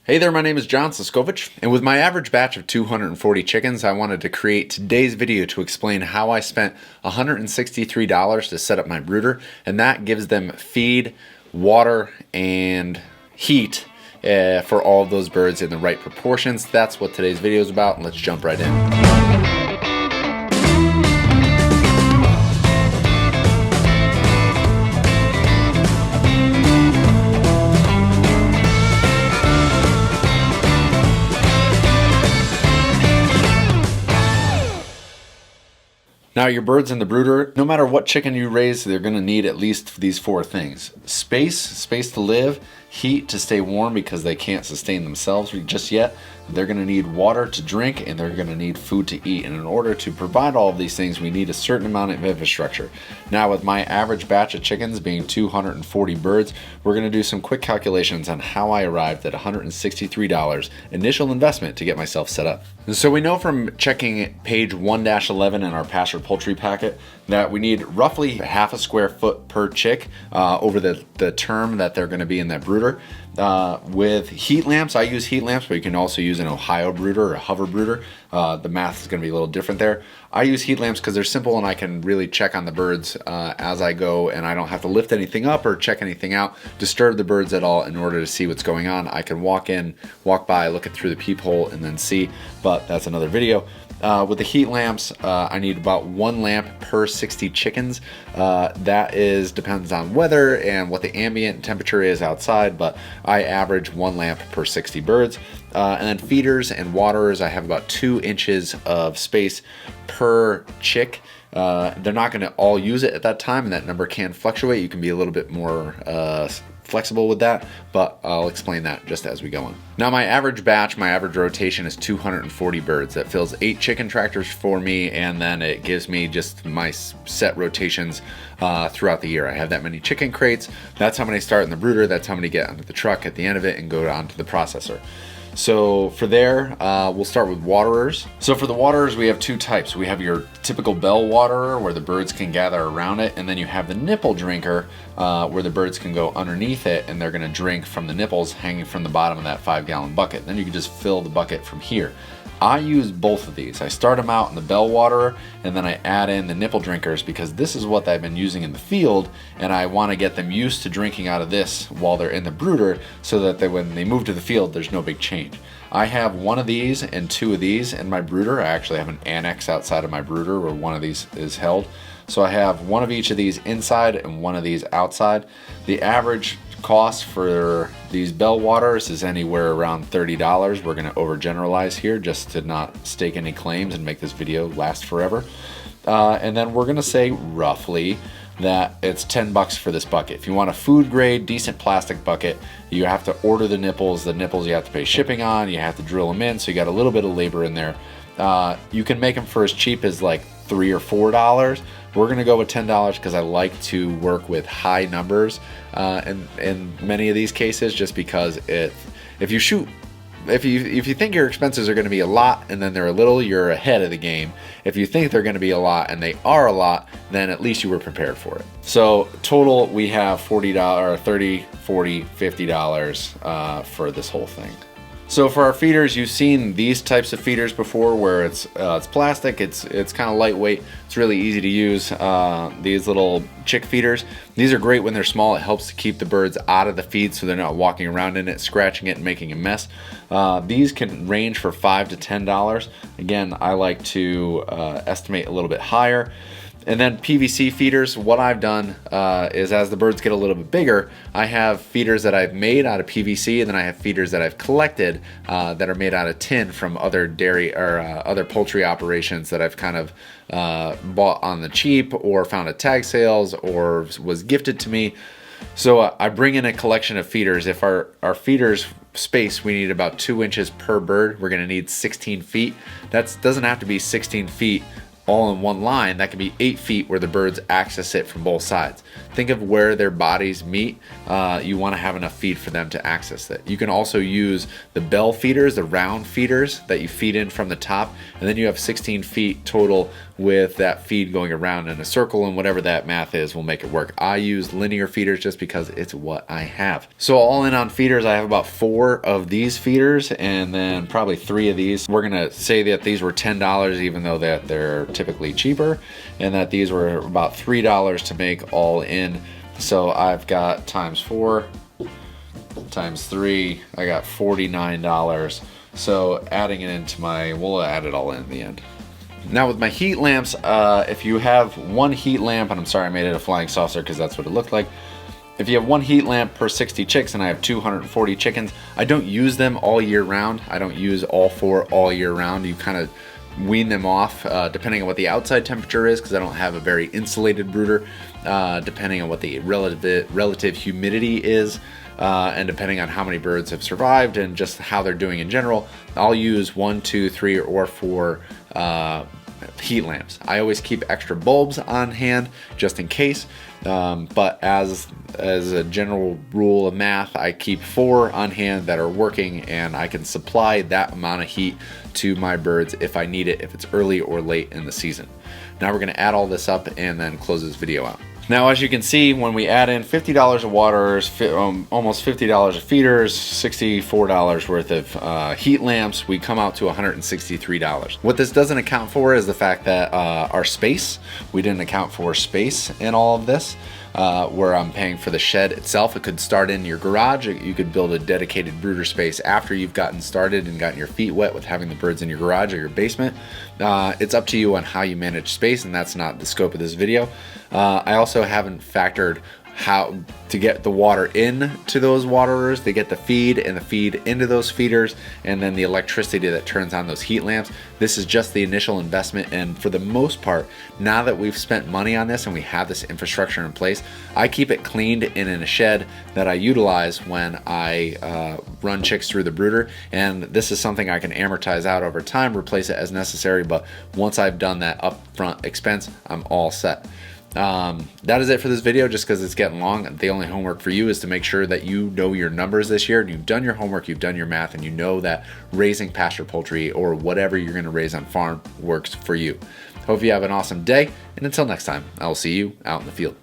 Hey there, my name is John Siskovich, and with my average batch of 240 chickens, I wanted to create today's video to explain how I spent $163 to set up my brooder, and that gives them feed, water, and heat for all of those birds in the right proportions. That's what today's video is about, and let's jump right in. Now your birds in the brooder, no matter what chicken you raise, they're going to need at least these four things. Space to live, heat to stay warm because they can't sustain themselves just yet. They're going to need water to drink, and they're going to need food to eat. And in order to provide all of these things, we need a certain amount of infrastructure. Now with my average batch of chickens being 240 birds, we're going to do some quick calculations on how I arrived at $163 initial investment to get myself set up. And so we know from checking page 1-11 in our pasture poultry packet that we need roughly half a square foot per chick over the term that they're going to be in that brooder. With heat lamps, I use heat lamps, but you can also use an Ohio brooder or a hover brooder. The math is going to be a little different there. I use heat lamps because they're simple and I can really check on the birds as I go, and I don't have to lift anything up or check anything out, disturb the birds at all in order to see what's going on. I can walk in, walk by, look it through the peephole, and then see, but that's another video. With the heat lamps, I need about 1 lamp per 60 chickens. That depends on weather and what the ambient temperature is outside, but I average 1 lamp per 60 birds. And then feeders and waterers, I have about 2 inches of space per chick. They're not going to all use it at that time, and that number can fluctuate. You can be a little bit more flexible with that, but I'll explain that just as we go on. Now my average batch, my average rotation is 240 birds. That fills 8 chicken tractors for me, and then it gives me just my set rotations throughout the year. I have that many chicken crates. That's how many start in the brooder. That's how many get onto the truck at the end of it and go onto the processor. So for there, we'll start with waterers. So for the waterers, we have 2 types. We have your typical bell waterer where the birds can gather around it, and then you have the nipple drinker where the birds can go underneath it and they're gonna drink from the nipples hanging from the bottom of that 5-gallon bucket. Then you can just fill the bucket from here. I use both of these. I start them out in the bell waterer, and then I add in the nipple drinkers because this is what I've been using in the field, and I want to get them used to drinking out of this while they're in the brooder so that when they move to the field, there's no big change. I have 1 of these and 2 of these in my brooder. I actually have an annex outside of my brooder where 1 of these is held. So I have 1 of each of these inside and 1 of these outside. The average cost for these bell waters is anywhere around $30. We're going to overgeneralize here just to not stake any claims and make this video last forever. And then we're going to say roughly that it's $10 for this bucket. If you want a food grade, decent plastic bucket, you have to order the nipples. The nipples you have to pay shipping on, you have to drill them in, so you got a little bit of labor in there. You can make them for as cheap as like $3 or $4. We're gonna go with $10 because I like to work with high numbers in many of these cases, just because if you think your expenses are gonna be a lot and then they're a little, you're ahead of the game. If you think they're gonna be a lot and they are a lot, then at least you were prepared for it. So total, we have $40, $30, $40, $50 for this whole thing. So for our feeders, you've seen these types of feeders before where it's plastic, it's kind of lightweight, it's really easy to use. These little chick feeders, these are great when they're small. It helps to keep the birds out of the feed so they're not walking around in it, scratching it and making a mess. These can range for $5 to $10. Again, I like to estimate a little bit higher. And then PVC feeders, what I've done is as the birds get a little bit bigger, I have feeders that I've made out of PVC, and then I have feeders that I've collected that are made out of tin from other dairy or other poultry operations that I've kind of bought on the cheap or found at tag sales or was gifted to me. So I bring in a collection of feeders. If our feeders space, we need about 2 inches per bird. We're gonna need 16 feet. That doesn't have to be 16 feet all in one line. That can be 8 feet where the birds access it from both sides. Think of where their bodies meet. You want to have enough feed for them to access that. You can also use the bell feeders, the round feeders that you feed in from the top, and then you have 16 feet total with that feed going around in a circle, and whatever that math is will make it work. I use linear feeders just because it's what I have. So all in on feeders, I have about 4 of these feeders and then probably 3 of these. We're gonna say that these were $10, even though that they're typically cheaper, and that these were about $3 to make all in. So I've got times 4 times 3, I got $49. So adding it into we'll add it all in the end. Now with my heat lamps, if you have one heat lamp, and I'm sorry I made it a flying saucer because that's what it looked like. If you have one heat lamp per 60 chicks, and I have 240 chickens, I don't use them all year round. I don't use all 4 all year round. You kind of wean them off depending on what the outside temperature is, because I don't have a very insulated brooder, depending on what the relative humidity is, and depending on how many birds have survived and just how they're doing in general. I'll use 1, 2, 3, or 4 heat lamps. I always keep extra bulbs on hand just in case, but as a general rule of math, I keep 4 on hand that are working, and I can supply that amount of heat to my birds if I need it, if it's early or late in the season. Now we're going to add all this up and then close this video out. Now, as you can see, when we add in $50 of waters, almost $50 of feeders, $64 worth of heat lamps, we come out to $163. What this doesn't account for is the fact that our space, we didn't account for space in all of this. Where I'm paying for the shed itself. It could start in your garage. You could build a dedicated brooder space after you've gotten started and gotten your feet wet with having the birds in your garage or your basement. It's up to you on how you manage space, and that's not the scope of this video. I also haven't factored how to get the water into those waterers, to get the feed and the feed into those feeders, and then the electricity that turns on those heat lamps. This is just the initial investment, and for the most part, now that we've spent money on this and we have this infrastructure in place, I keep it cleaned and in a shed that I utilize when I run chicks through the brooder, and this is something I can amortize out over time, replace it as necessary, but once I've done that upfront expense, I'm all set. That is it for this video, just because it's getting long. The only homework for you is to make sure that you know your numbers this year, and you've done your homework, you've done your math, and you know that raising pasture poultry or whatever you're going to raise on farm works for you. Hope you have an awesome day, and until next time, I will see you out in the field.